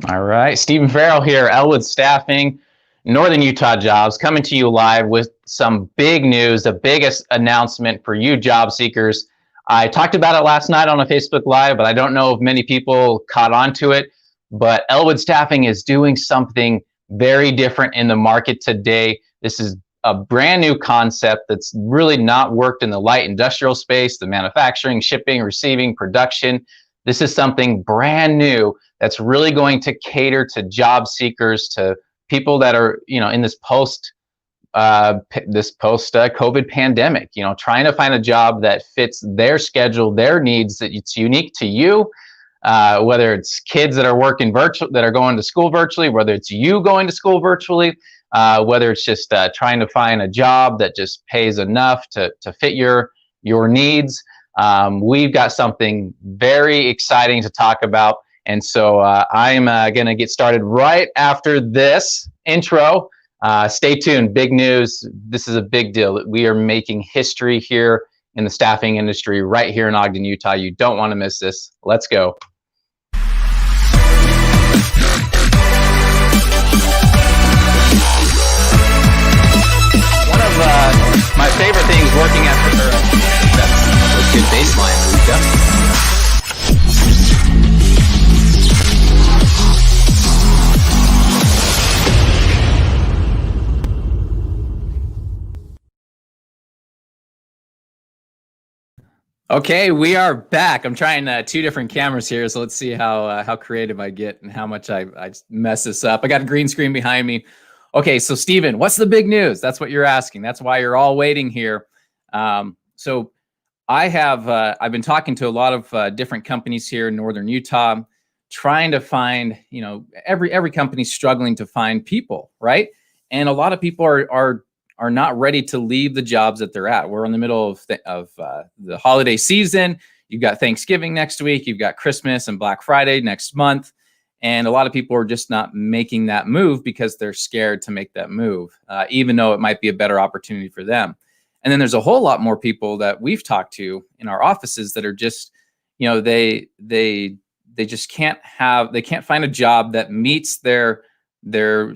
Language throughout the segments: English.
All right, Stephen Farrell here, Elwood Staffing, Northern Utah Jobs, coming to you live with some big news, the biggest announcement for you job seekers. I talked about it last night on a Facebook Live, but I don't know if many people caught on to it. But Elwood Staffing is doing something very different in the market today. This is a brand new concept that's really not worked in the light industrial space, the manufacturing, shipping, receiving, production. This is something brand new that's really going to cater to job seekers, to people that are, in this post COVID pandemic, trying to find a job that fits their schedule, their needs, that it's unique to you. Whether it's kids that are working virtual, that are going to school virtually, whether it's you going to school virtually, whether it's just trying to find a job that just pays enough to fit your needs. We've got something very exciting to talk about. And so I'm going to get started right after this intro. Stay tuned. Big news. This is a big deal. We are making history here in the staffing industry right here in Ogden, Utah. You don't want to miss this. Let's go. One of my favorite things working at that's a good baseline, Luca. Okay, we are back. I'm trying two different cameras here, so let's see how creative I get and how much I mess this up. I got a green screen behind me. Okay, so Stephen, what's the big news? That's what you're asking. That's why you're all waiting here. So I've been talking to a lot of different companies here in Northern Utah, trying to find, every company's struggling to find people, right? And a lot of people are not ready to leave the jobs that they're at. We're in the middle of the holiday season. You've got Thanksgiving next week. You've got Christmas and Black Friday next month. And a lot of people are just not making that move because they're scared to make that move, even though it might be a better opportunity for them. And then there's a whole lot more people that we've talked to in our offices that are just, they just can't find a job that meets their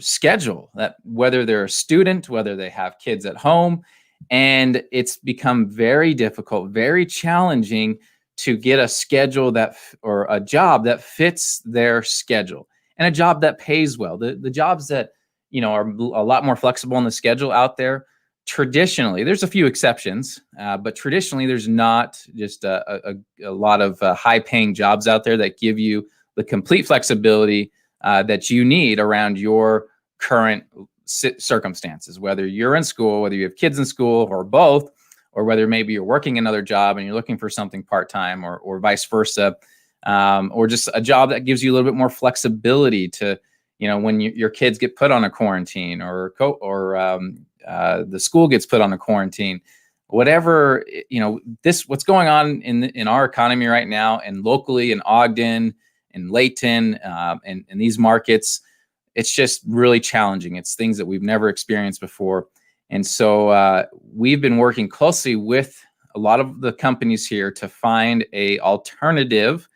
schedule, that whether they're a student, whether they have kids at home, and it's become very difficult, very challenging to get a schedule or a job that fits their schedule and a job that pays well. The jobs that, are a lot more flexible in the schedule out there, traditionally, there's a few exceptions, but traditionally there's not just a lot of high paying jobs out there that give you the complete flexibility that you need around your current circumstances, whether you're in school, whether you have kids in school or both, or whether maybe you're working another job and you're looking for something part-time or vice versa, or just a job that gives you a little bit more flexibility to, when your kids get put on a quarantine or the school gets put on a quarantine, whatever, what's going on in our economy right now and locally in Ogden, in Layton, and these markets, it's just really challenging. It's things that we've never experienced before. And so we've been working closely with a lot of the companies here to find a alternative,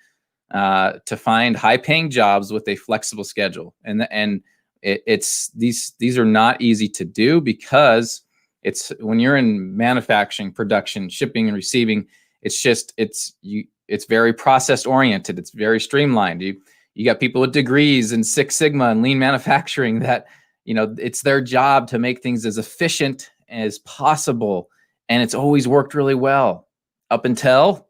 to find high paying jobs with a flexible schedule. And these are not easy to do because it's when you're in manufacturing, production, shipping, and receiving, it's very process oriented. It's very streamlined. You got people with degrees in Six Sigma and lean manufacturing that, it's their job to make things as efficient as possible. And it's always worked really well up until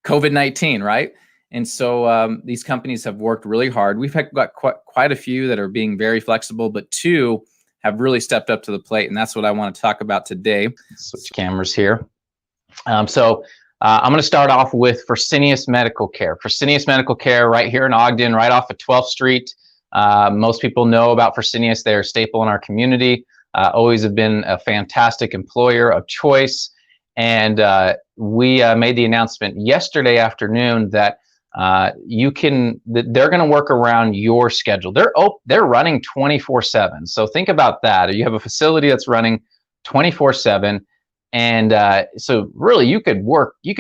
COVID-19, right? And so these companies have worked really hard. We've got quite a few that are being very flexible, but two have really stepped up to the plate. And that's what I want to talk about today. Switch cameras here. I'm going to start off with Fresenius Medical Care. Fresenius Medical Care right here in Ogden, right off of 12th Street. Most people know about Fresenius. They're a staple in our community. Always have been a fantastic employer of choice. And we made the announcement yesterday afternoon that they're going to work around your schedule. They're running 24/7. So think about that. You have a facility that's running 24/7. And so really you could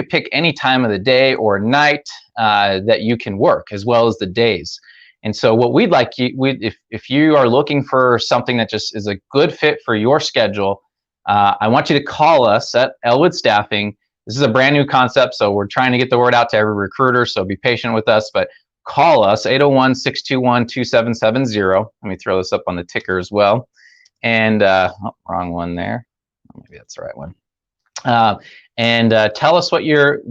pick any time of the day or night that you can work, as well as the days. And so what we'd like you, if you are looking for something that just is a good fit for your schedule, I want you to call us at Elwood Staffing. This is a brand new concept, so we're trying to get the word out to every recruiter, so be patient with us, but call us, 801-621-2770. Let me throw this up on the ticker as well. And, wrong one there. Maybe that's the right one. And tell us what you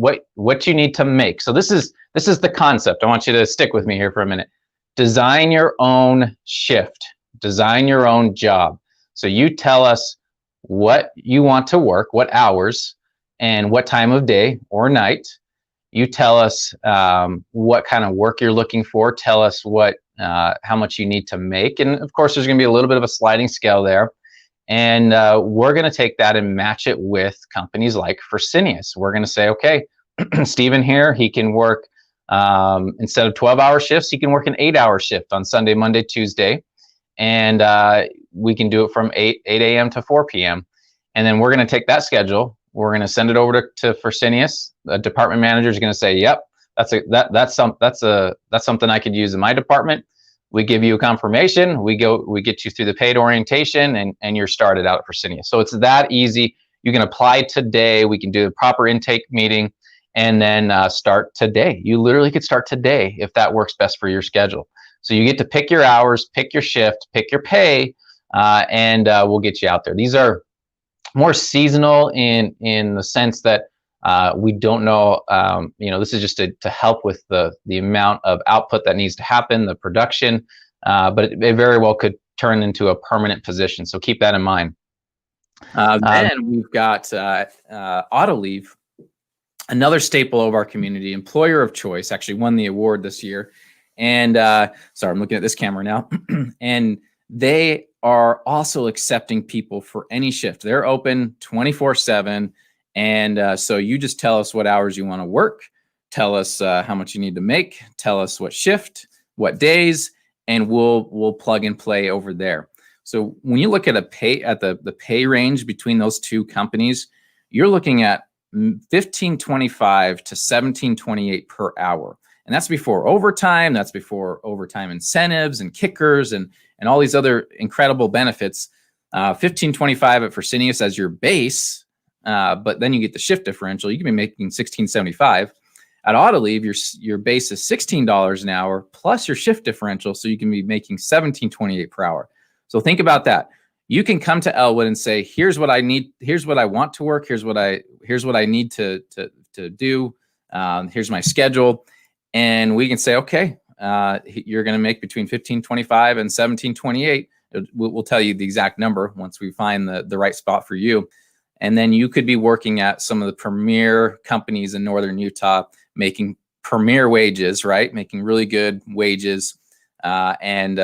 need to make. So this is the concept. I want you to stick with me here for a minute. Design your own shift. Design your own job. So you tell us what you want to work, what hours, and what time of day or night. You tell us what kind of work you're looking for. Tell us how much you need to make. And of course, there's going to be a little bit of a sliding scale there. And we're going to take that and match it with companies like Fresenius. We're going to say, okay, Stephen here, he can work, instead of 12-hour shifts, he can work an 8-hour shift on Sunday, Monday, Tuesday. And we can do it from 8 a.m. to 4 p.m. And then we're going to take that schedule. We're going to send it over to Fresenius. The department manager is going to say, "Yep, that's something I could use in my department." We give you a confirmation. We get you through the paid orientation, and you're started out at Fresenius. So it's that easy. You can apply today. We can do the proper intake meeting, and then start today. You literally could start today if that works best for your schedule. So you get to pick your hours, pick your shift, pick your pay, and we'll get you out there. These are more seasonal in the sense that we don't know, this is just to help with the amount of output that needs to happen, the production, but it very well could turn into a permanent position. So keep that in mind. Then we've got Autoleave, another staple of our community, employer of choice, actually won the award this year. And sorry, I'm looking at this camera now. And they are also accepting people for any shift. They're open 24/7. And so you just tell us what hours you want to work, tell us how much you need to make, tell us what shift, what days, and we'll plug and play over there. So when you look at the pay range between those two companies, you're looking at $15.25 to $17.28 per hour. And that's before overtime, that's before overtime incentives and kickers and all these other incredible benefits. $15.25 at Fresenius as your base, but then you get the shift differential. You can be making $16.75. At Autoleave, your base is $16 an hour plus your shift differential, so you can be making $17.28 per hour. So think about that. You can come to Elwood and say, here's what I need, here's what I want to work, here's what I need to do, here's my schedule. And we can say, okay, you're going to make between $15.25 and $17.28. We'll tell you the exact number once we find the right spot for you. And then you could be working at some of the premier companies in Northern Utah, making premier wages, right? Making really good wages, and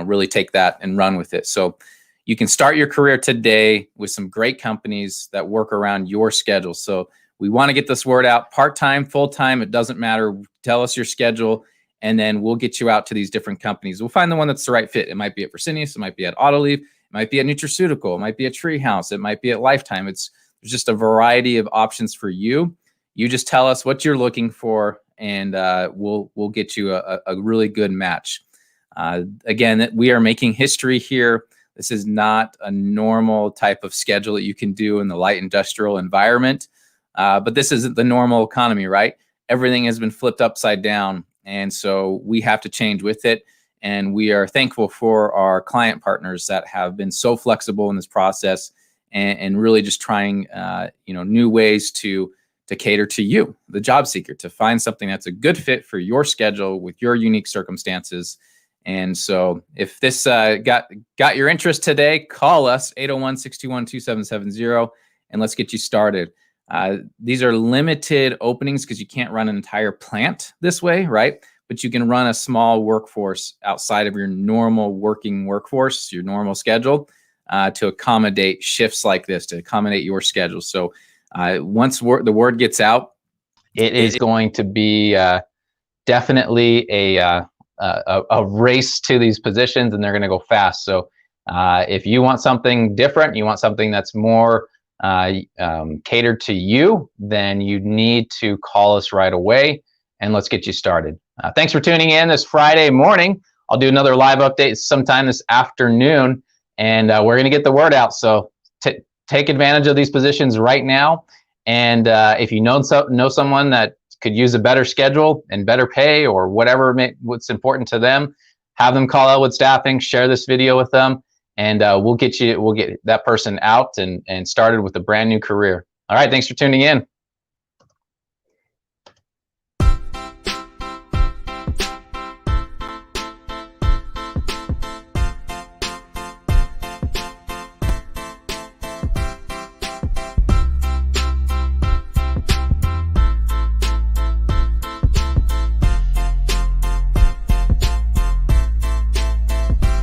really take that and run with it. So you can start your career today with some great companies that work around your schedule. So we want to get this word out, part-time, full-time, it doesn't matter. Tell us your schedule, and then we'll get you out to these different companies. We'll find the one that's the right fit. It might be at Fresenius, it might be at Autoleave, it might be at Nutraceutical, it might be at Treehouse, it might be at Lifetime. There's just a variety of options for you. You just tell us what you're looking for, and we'll get you a really good match. Again, we are making history here. This is not a normal type of schedule that you can do in the light industrial environment. But this isn't the normal economy, right? Everything has been flipped upside down. And so we have to change with it. And we are thankful for our client partners that have been so flexible in this process and really just trying, new ways to cater to you, the job seeker, to find something that's a good fit for your schedule with your unique circumstances. And so if this got your interest today, call us 801-621-2770 and let's get you started. These are limited openings because you can't run an entire plant this way, right? But you can run a small workforce outside of your normal working workforce, your normal schedule, to accommodate shifts like this, to accommodate your schedule. So once the word gets out, it is going to be definitely a race to these positions, and they're going to go fast. So if you want something different, you want something that's more catered to you, then you need to call us right away and let's get you started. Thanks for tuning in this Friday morning. I'll do another live update sometime this afternoon, and we're going to get the word out. So take advantage of these positions right now. And if you know someone that could use a better schedule and better pay or whatever what's important to them, have them call Elwood Staffing, share this video with them, and we'll get that person out and started with a brand new career. All right, thanks for tuning in.